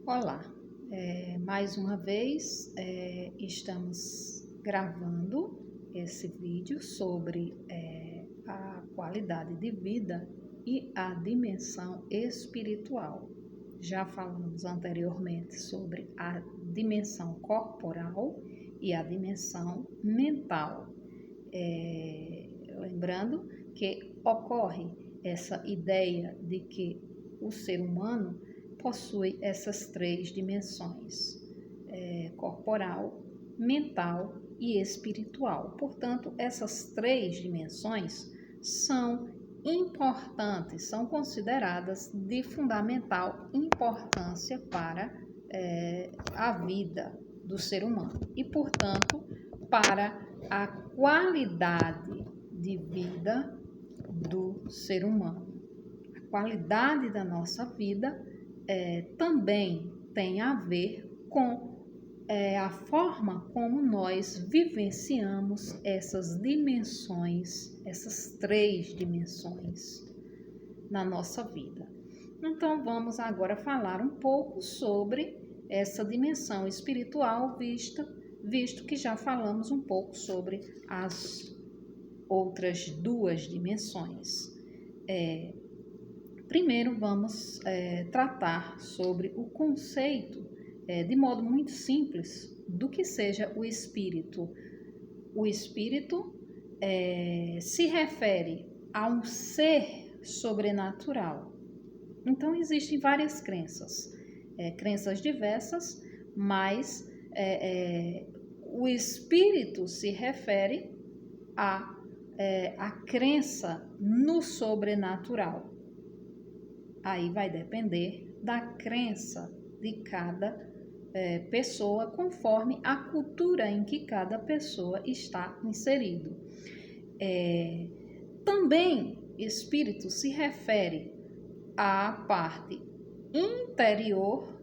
Olá, mais uma vez estamos gravando esse vídeo sobre a qualidade de vida e a dimensão espiritual. Já falamos anteriormente sobre a dimensão corporal e a dimensão mental. Lembrando que ocorre essa ideia de que o ser humano possui essas três dimensões, corporal, mental e espiritual. Portanto, essas três dimensões são importantes, são consideradas de fundamental importância para a vida do ser humano e, portanto, para a qualidade de vida do ser humano. A qualidade da nossa vida também tem a ver com a forma como nós vivenciamos essas dimensões, essas três dimensões na nossa vida. Então, vamos agora falar um pouco sobre essa dimensão espiritual, visto que já falamos um pouco sobre as outras duas dimensões. Primeiro, vamos tratar sobre o conceito, de modo muito simples, do que seja o espírito. O espírito se refere a um ser sobrenatural. Então, existem várias crenças, crenças diversas, mas o espírito se refere à crença no sobrenatural. Aí vai depender da crença de cada pessoa, conforme a cultura em que cada pessoa está inserido. Também espírito se refere à parte interior,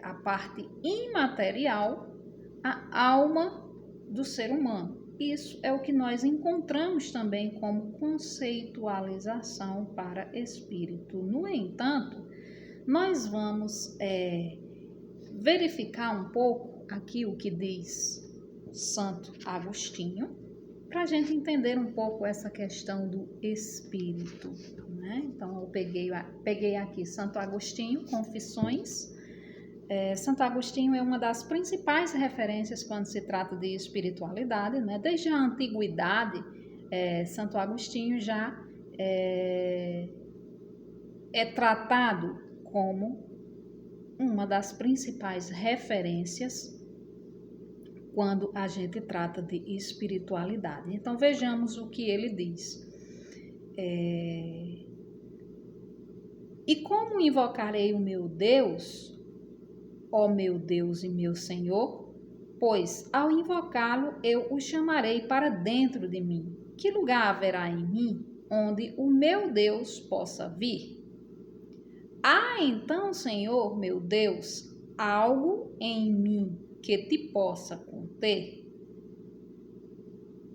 à parte imaterial, a alma do ser humano. Isso é o que nós encontramos também como conceitualização para espírito. No entanto, nós vamos verificar um pouco aqui o que diz Santo Agostinho, para a gente entender um pouco essa questão do espírito, né? Então, eu peguei aqui Santo Agostinho, Confissões. Santo Agostinho é uma das principais referências quando se trata de espiritualidade, né? Desde a antiguidade, Santo Agostinho já é tratado como uma das principais referências quando a gente trata de espiritualidade. Então, vejamos o que ele diz. E como invocarei o meu Deus, ó meu Deus e meu Senhor, pois ao invocá-lo eu o chamarei para dentro de mim. Que lugar haverá em mim onde o meu Deus possa vir? Há então, Senhor, meu Deus, algo em mim que te possa conter?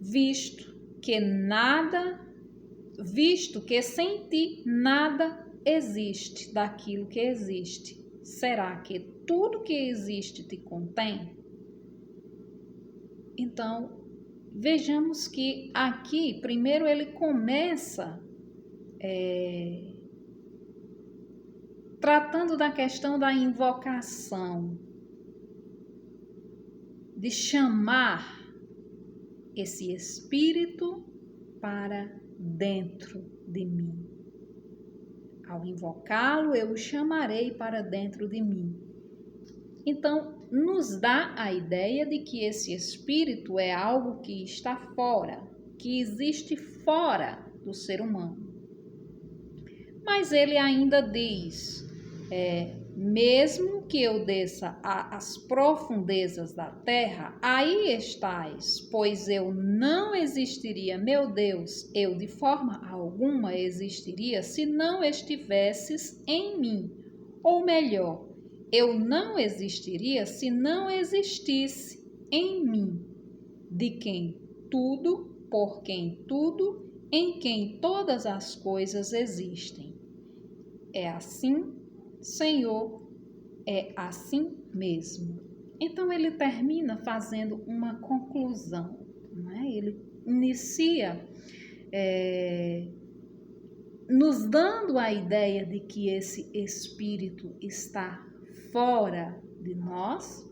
Visto que sem ti nada existe daquilo que existe, será que tudo que existe te contém? Então, vejamos que aqui, primeiro ele começa tratando da questão da invocação, de chamar esse espírito para dentro de mim. Ao invocá-lo, eu o chamarei para dentro de mim. Então, nos dá a ideia de que esse espírito é algo que está fora, que existe fora do ser humano. Mas ele ainda diz, mesmo que eu desça às profundezas da terra, aí estais, pois eu não existiria, meu Deus, eu de forma alguma existiria se não estivesses em mim. Ou melhor, eu não existiria se não existisse em mim, de quem tudo, por quem tudo, em quem todas as coisas existem. É assim, Senhor, é assim mesmo. Então ele termina fazendo uma conclusão, né? Ele inicia nos dando a ideia de que esse espírito está fora de nós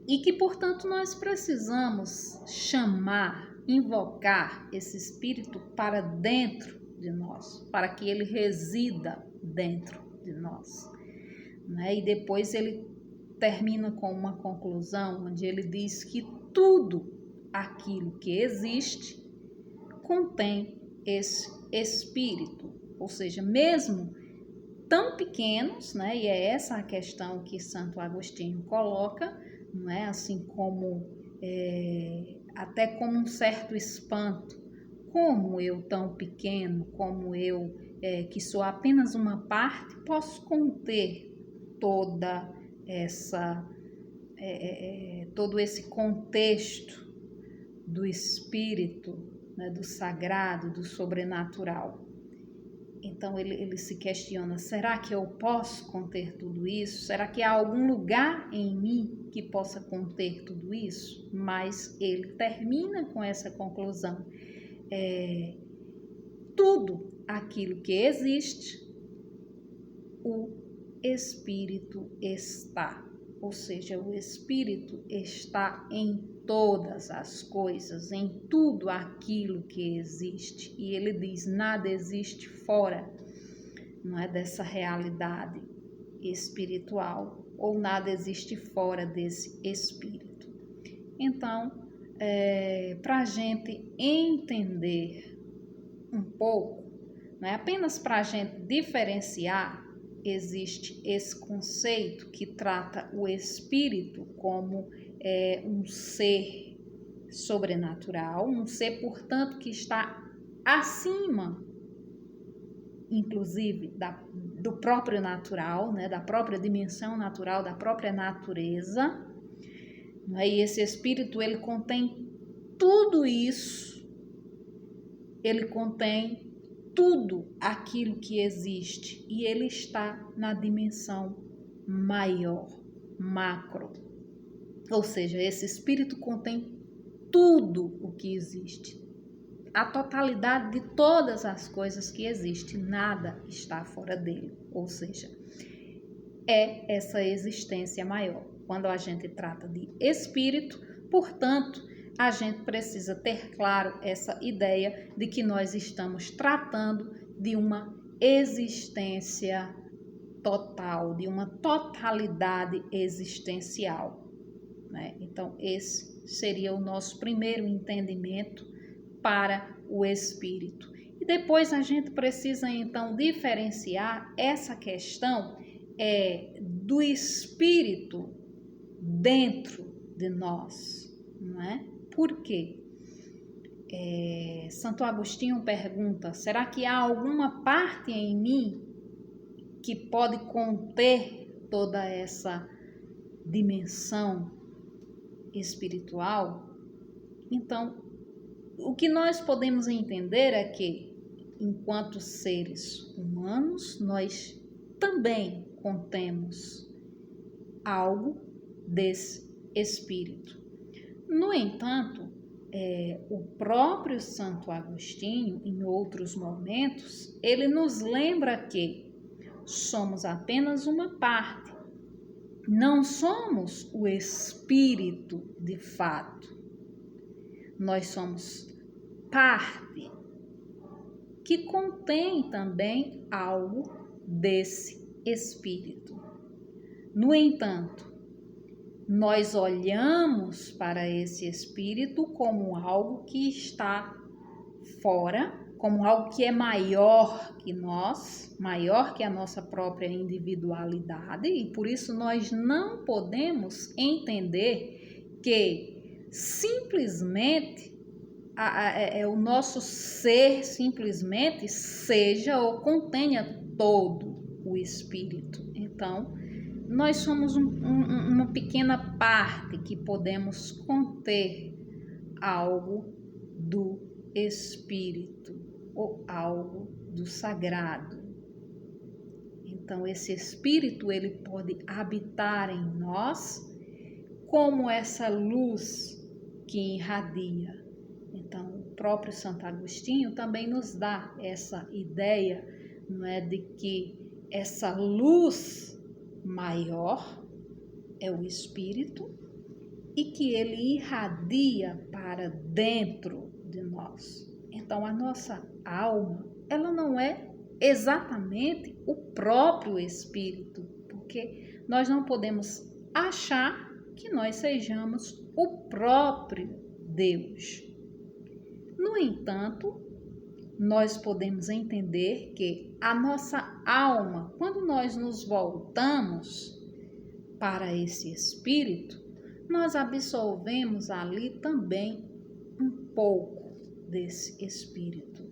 e que, portanto, nós precisamos chamar, invocar esse espírito para dentro de nós, para que ele resida dentro de nós, né? E depois ele termina com uma conclusão onde ele diz que tudo aquilo que existe contém esse espírito, ou seja, mesmo tão pequenos, né? E é essa a questão que Santo Agostinho coloca, não é? Assim como até como um certo espanto, como eu tão pequeno, como eu que sou apenas uma parte, posso conter toda essa todo esse contexto do espírito, né, do sagrado, do sobrenatural. Então ele se questiona, será que eu posso conter tudo isso? Será que há algum lugar em mim que possa conter tudo isso? Mas ele termina com essa conclusão. Tudo aquilo que existe, o Espírito está. Ou seja, o Espírito está em todas as coisas, em tudo aquilo que existe. E ele diz, nada existe fora, não é, dessa realidade espiritual, ou nada existe fora desse Espírito. Então, para a gente entender um pouco, não é apenas para a gente diferenciar, existe esse conceito que trata o espírito como um ser sobrenatural, um ser, portanto, que está acima, inclusive, do próprio natural, né, da própria dimensão natural, da própria natureza. E esse espírito, ele contém tudo isso, ele contém tudo aquilo que existe e ele está na dimensão maior, macro. Ou seja, esse espírito contém tudo o que existe, a totalidade de todas as coisas que existem, nada está fora dele. Ou seja, é essa existência maior. Quando a gente trata de espírito, portanto, a gente precisa ter claro essa ideia de que nós estamos tratando de uma existência total, de uma totalidade existencial, né? Então, esse seria o nosso primeiro entendimento para o espírito. E depois a gente precisa, então, diferenciar essa questão do espírito dentro de nós, não é? Por quê? Santo Agostinho pergunta, será que há alguma parte em mim que pode conter toda essa dimensão espiritual? Então, o que nós podemos entender é que, enquanto seres humanos, nós também contemos algo desse espírito. No entanto, o próprio Santo Agostinho, em outros momentos, ele nos lembra que somos apenas uma parte, não somos o espírito de fato. Nós somos parte que contém também algo desse espírito. No entanto, nós olhamos para esse espírito como algo que está fora, como algo que é maior que nós, maior que a nossa própria individualidade, e por isso nós não podemos entender que simplesmente o nosso ser simplesmente seja ou contenha todo o espírito. Então, nós somos uma pequena parte que podemos conter algo do espírito ou algo do sagrado. Então, esse Espírito, ele pode habitar em nós como essa luz que irradia. Então, o próprio Santo Agostinho também nos dá essa ideia, não é, de que essa luz maior é o Espírito e que ele irradia para dentro de nós. Então, a nossa alma, ela não é exatamente o próprio Espírito, porque nós não podemos achar que nós sejamos o próprio Deus. No entanto, nós podemos entender que a nossa alma, quando nós nos voltamos para esse Espírito, nós absolvemos ali também um pouco desse Espírito.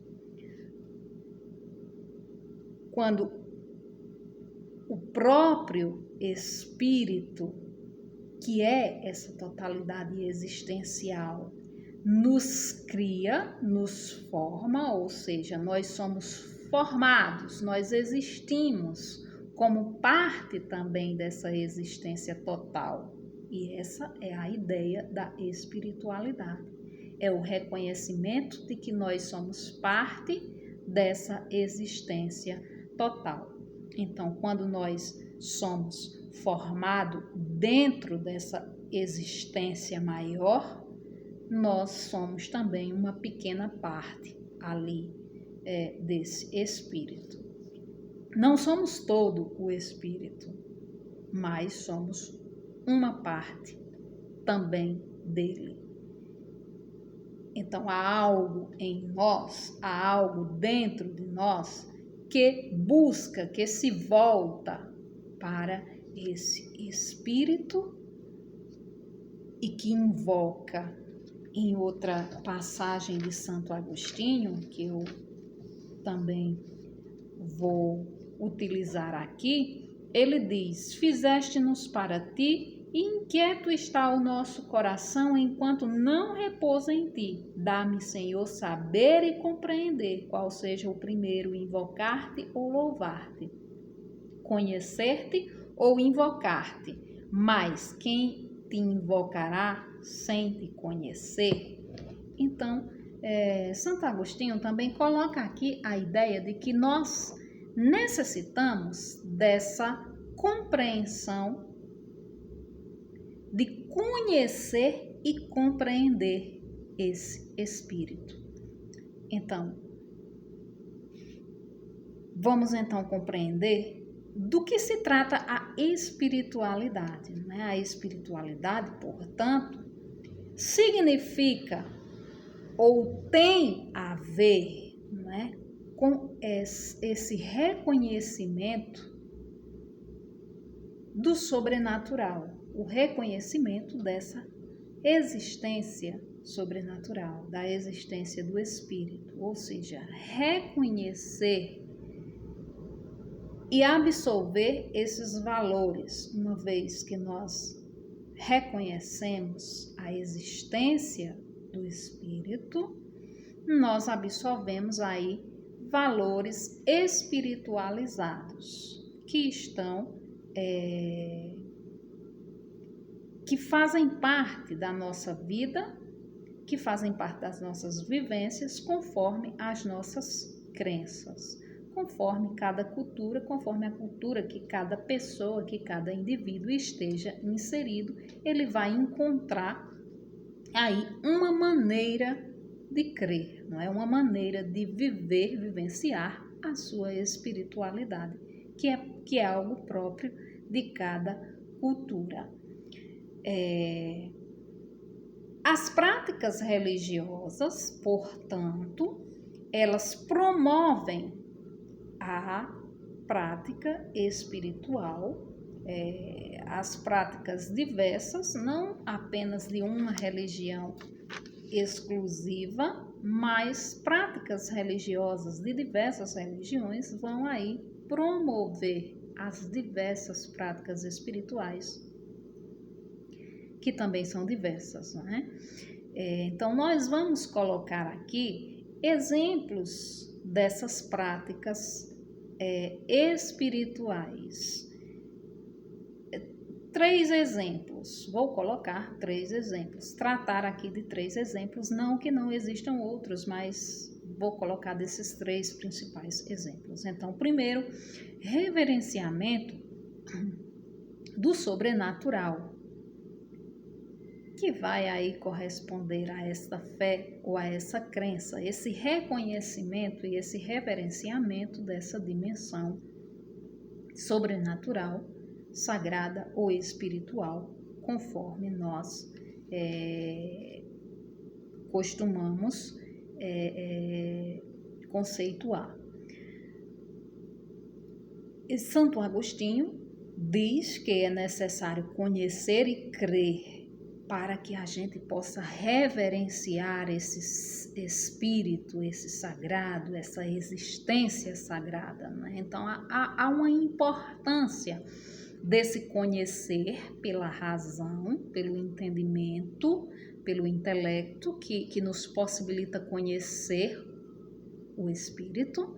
Quando o próprio Espírito, que é essa totalidade existencial, nos cria, nos forma, ou seja, nós somos formados, nós existimos como parte também dessa existência total. E essa é a ideia da espiritualidade. É o reconhecimento de que nós somos parte dessa existência total. Então, quando nós somos formados dentro dessa existência maior, nós somos também uma pequena parte ali desse Espírito. Não somos todo o Espírito, mas somos uma parte também dele. Então, há algo em nós, há algo dentro de nós que busca, que se volta para esse Espírito e que invoca. Em outra passagem de Santo Agostinho, que eu também vou utilizar aqui, ele diz: fizeste-nos para ti, e inquieto está o nosso coração enquanto não repousa em ti. Dá-me, Senhor, saber e compreender qual seja o primeiro, invocar-te ou louvar-te, conhecer-te ou invocar-te. Mas quem te invocará sem te conhecer? Então, Santo Agostinho também coloca aqui a ideia de que nós necessitamos dessa compreensão, de conhecer e compreender esse Espírito. Então, vamos então compreender do que se trata a espiritualidade, né? A espiritualidade, portanto, significa ou tem a ver, né, com esse reconhecimento do sobrenatural, o reconhecimento dessa existência sobrenatural, da existência do Espírito, ou seja, reconhecer e absolver esses valores, uma vez que nós reconhecemos a existência do Espírito, nós absolvemos aí valores espiritualizados que estão, que fazem parte da nossa vida, que fazem parte das nossas vivências, conforme as nossas crenças, conforme cada cultura, conforme a cultura que cada pessoa, que cada indivíduo esteja inserido, ele vai encontrar aí uma maneira de crer, não é? Uma maneira de viver, vivenciar a sua espiritualidade, que é algo próprio de cada cultura. As práticas religiosas, portanto, elas promovem a prática espiritual, as práticas diversas, não apenas de uma religião exclusiva, mas práticas religiosas de diversas religiões vão aí promover as diversas práticas espirituais, que também são diversas, não é? Então, nós vamos colocar aqui exemplos dessas práticas espirituais. 3 exemplos, vou colocar 3 exemplos, tratar aqui de 3 exemplos, não que não existam outros, mas vou colocar desses 3 principais exemplos. Então, primeiro, reverenciamento do sobrenatural, que vai aí corresponder a esta fé ou a essa crença, esse reconhecimento e esse reverenciamento dessa dimensão sobrenatural, sagrada ou espiritual, conforme nós costumamos conceituar. E Santo Agostinho diz que é necessário conhecer e crer para que a gente possa reverenciar esse espírito, esse sagrado, essa existência sagrada, né? Então, há uma importância desse conhecer pela razão, pelo entendimento, pelo intelecto, que nos possibilita conhecer o espírito,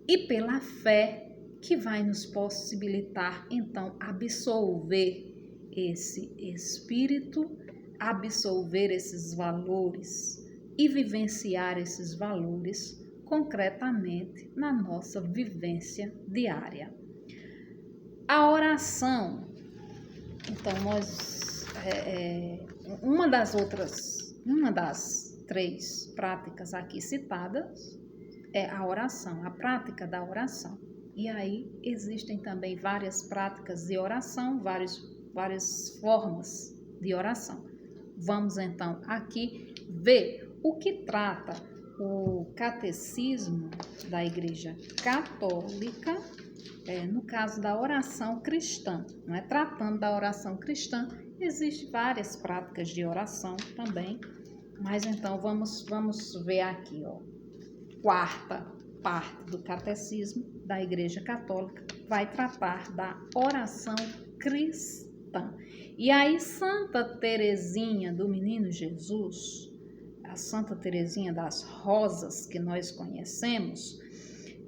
e pela fé, que vai nos possibilitar, então, absolver esse espírito, absolver esses valores e vivenciar esses valores concretamente na nossa vivência diária. A oração, então uma das 3 práticas aqui citadas é a oração, a prática da oração. E aí existem também várias práticas de oração, várias formas de oração. Vamos então aqui ver o que trata o catecismo da Igreja Católica, no caso da oração cristã, não é? Tratando da oração cristã, existem várias práticas de oração também, mas então vamos ver aqui, ó, 4ª parte do catecismo da Igreja Católica vai tratar da oração cristã. E aí Santa Teresinha do Menino Jesus, a Santa Teresinha das Rosas que nós conhecemos,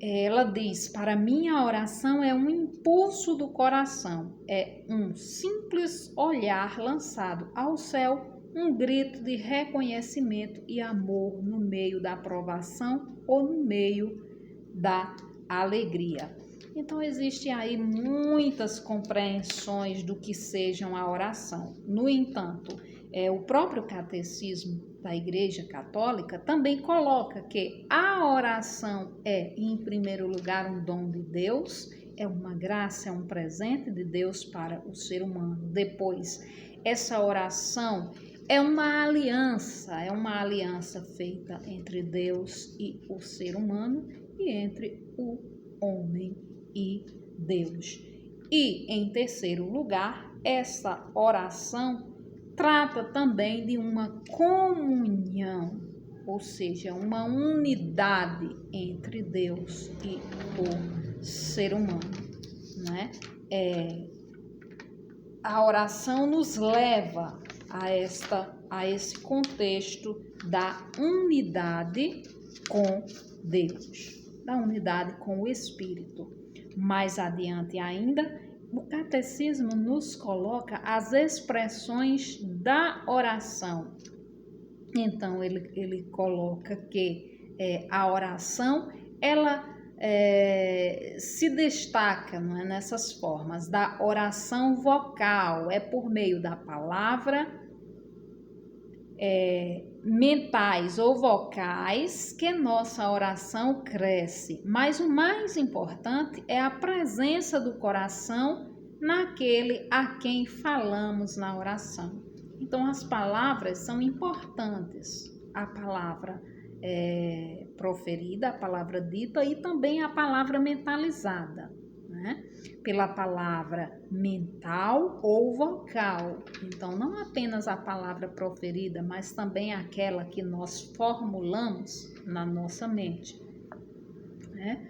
ela diz: para mim a oração é um impulso do coração, é um simples olhar lançado ao céu, um grito de reconhecimento e amor no meio da provação ou no meio da alegria. Então, existem aí muitas compreensões do que sejam a oração. No entanto, o próprio catecismo da Igreja Católica também coloca que a oração é, em primeiro lugar, um dom de Deus, é uma graça, é um presente de Deus para o ser humano. Depois, essa oração é uma aliança feita entre Deus e o ser humano e entre o homem e Deus. E, em terceiro lugar, essa oração trata também de uma comunhão, ou seja, uma unidade entre Deus e o ser humano, né? A oração nos leva a esse contexto da unidade com Deus, da unidade com o Espírito. Mais adiante ainda, o catecismo nos coloca as expressões da oração. Então, ele coloca que a oração, ela se destaca, não é, nessas formas da oração vocal, é por meio da palavra, mentais ou vocais que nossa oração cresce. Mas o mais importante é a presença do coração naquele a quem falamos na oração. Então, as palavras são importantes. A palavra proferida, a palavra dita e também a palavra mentalizada, né? Pela palavra mental ou vocal. Então, não apenas a palavra proferida, mas também aquela que nós formulamos na nossa mente, né?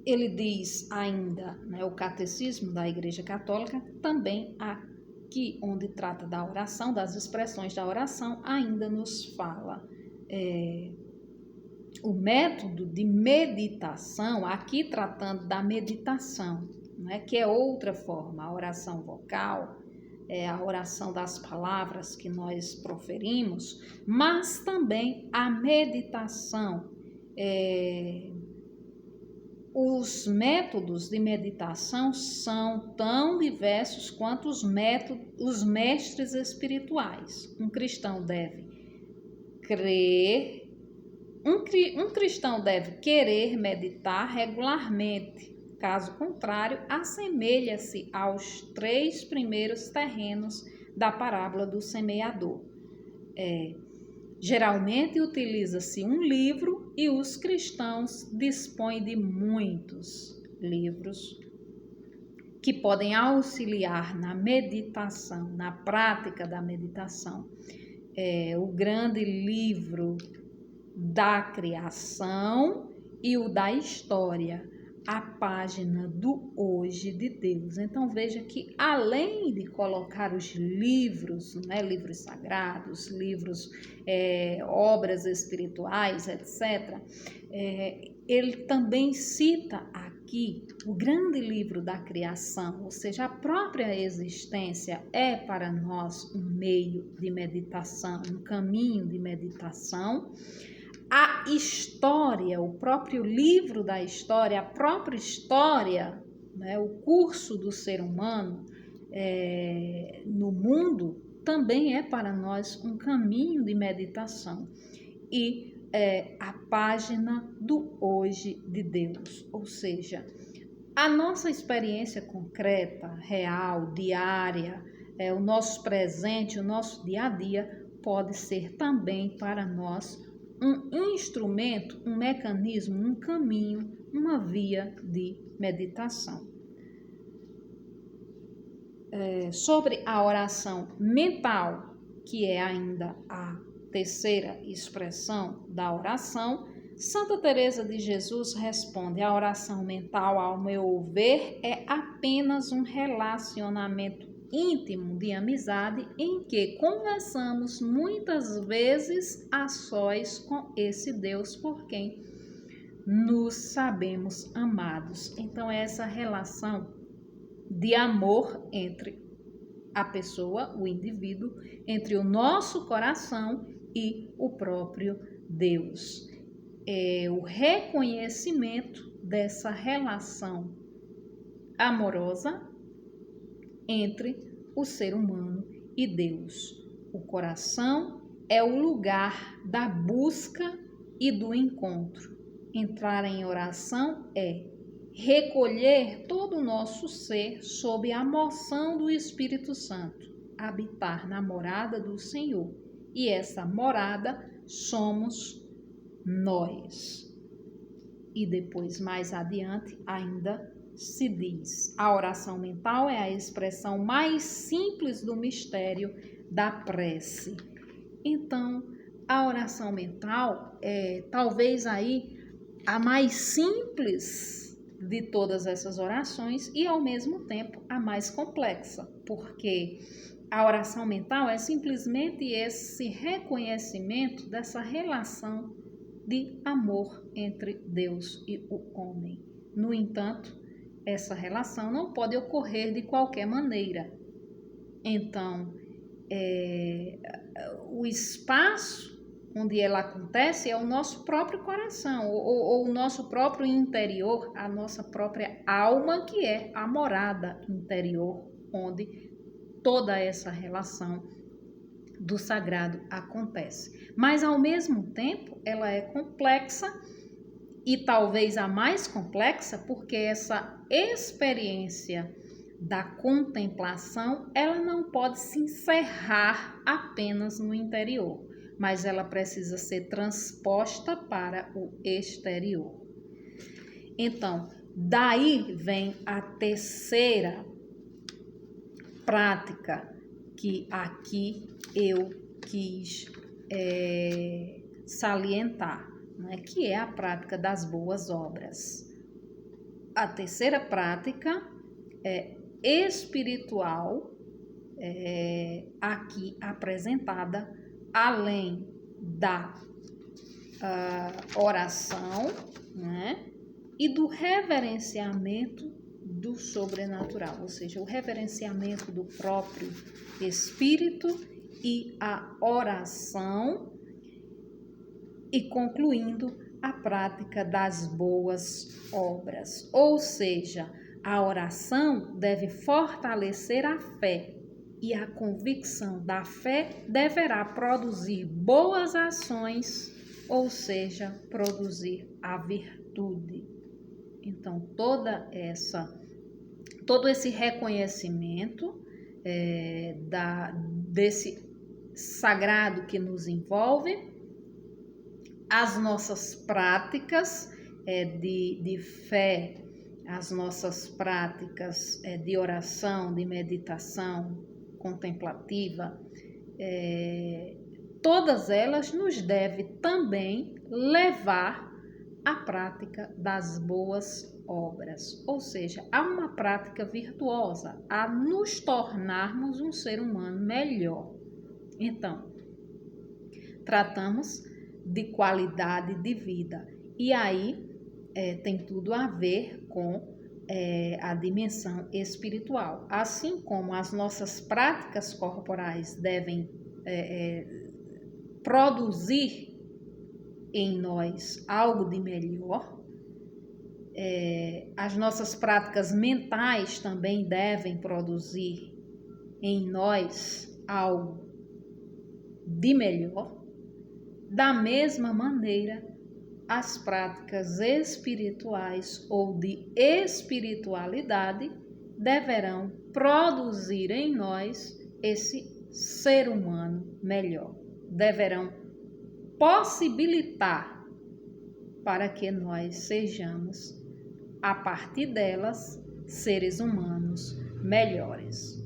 Ele diz ainda, né, o catecismo da Igreja Católica, também aqui onde trata da oração, das expressões da oração, ainda nos fala o método de meditação, aqui tratando da meditação, né, que é outra forma, a oração vocal, a oração das palavras que nós proferimos, mas também a meditação. Os métodos de meditação são tão diversos quanto os mestres espirituais. Um cristão deve crer, um cristão deve querer meditar regularmente. Caso contrário, assemelha-se aos 3 primeiros terrenos da parábola do semeador. Geralmente utiliza-se um livro e os cristãos dispõem de muitos livros que podem auxiliar na meditação, na prática da meditação. O grande livro da criação e o da história, a página do hoje de Deus. Então veja que além de colocar os livros, né, livros sagrados, livros, obras espirituais, etc., ele também cita aqui o grande livro da criação, ou seja, a própria existência é para nós um meio de meditação, um caminho de meditação. A história, o próprio livro da história, a própria história, né, o curso do ser humano no mundo também é para nós um caminho de meditação. E a página do hoje de Deus, ou seja, a nossa experiência concreta, real, diária, o nosso presente, o nosso dia a dia, pode ser também para nós um instrumento, um mecanismo, um caminho, uma via de meditação. Sobre a oração mental, que é ainda a terceira expressão da oração, Santa Teresa de Jesus responde: a oração mental, ao meu ver, é apenas um relacionamento íntimo de amizade em que conversamos muitas vezes a sós com esse Deus por quem nos sabemos amados. Então, essa relação de amor entre a pessoa, o indivíduo, entre o nosso coração e o próprio Deus. É o reconhecimento dessa relação amorosa entre o ser humano e Deus. O coração é o lugar da busca e do encontro. Entrar em oração é recolher todo o nosso ser sob a moção do Espírito Santo, habitar na morada do Senhor. E essa morada somos nós. E depois, mais adiante, ainda se diz: a oração mental é a expressão mais simples do mistério da prece. Então, a oração mental é talvez aí a mais simples de todas essas orações e, ao mesmo tempo, a mais complexa, porque a oração mental é simplesmente esse reconhecimento dessa relação de amor entre Deus e o homem. No entanto, essa relação não pode ocorrer de qualquer maneira. Então, o espaço onde ela acontece é o nosso próprio coração, ou o nosso próprio interior, a nossa própria alma, que é a morada interior, onde toda essa relação do sagrado acontece. Mas, ao mesmo tempo, ela é complexa, e talvez a mais complexa, porque essa experiência da contemplação, ela não pode se encerrar apenas no interior, mas ela precisa ser transposta para o exterior. Então, daí vem a terceira prática que aqui eu quis salientar, né, que é a prática das boas obras. A terceira prática espiritual, aqui apresentada, além da oração, né? E do reverenciamento do sobrenatural, ou seja, o reverenciamento do próprio Espírito e a oração, e concluindo a prática das boas obras, ou seja, a oração deve fortalecer a fé e a convicção da fé deverá produzir boas ações, ou seja, produzir a virtude. Então, todo esse reconhecimento desse sagrado que nos envolve, as nossas práticas de fé, as nossas práticas de oração, de meditação contemplativa, todas elas nos devem também levar à prática das boas obras, ou seja, a uma prática virtuosa, a nos tornarmos um ser humano melhor. Então, tratamos de qualidade de vida, e aí tem tudo a ver com a dimensão espiritual. Assim como as nossas práticas corporais devem produzir em nós algo de melhor, as nossas práticas mentais também devem produzir em nós algo de melhor. Da mesma maneira, as práticas espirituais ou de espiritualidade deverão produzir em nós esse ser humano melhor, deverão possibilitar para que nós sejamos, a partir delas, seres humanos melhores.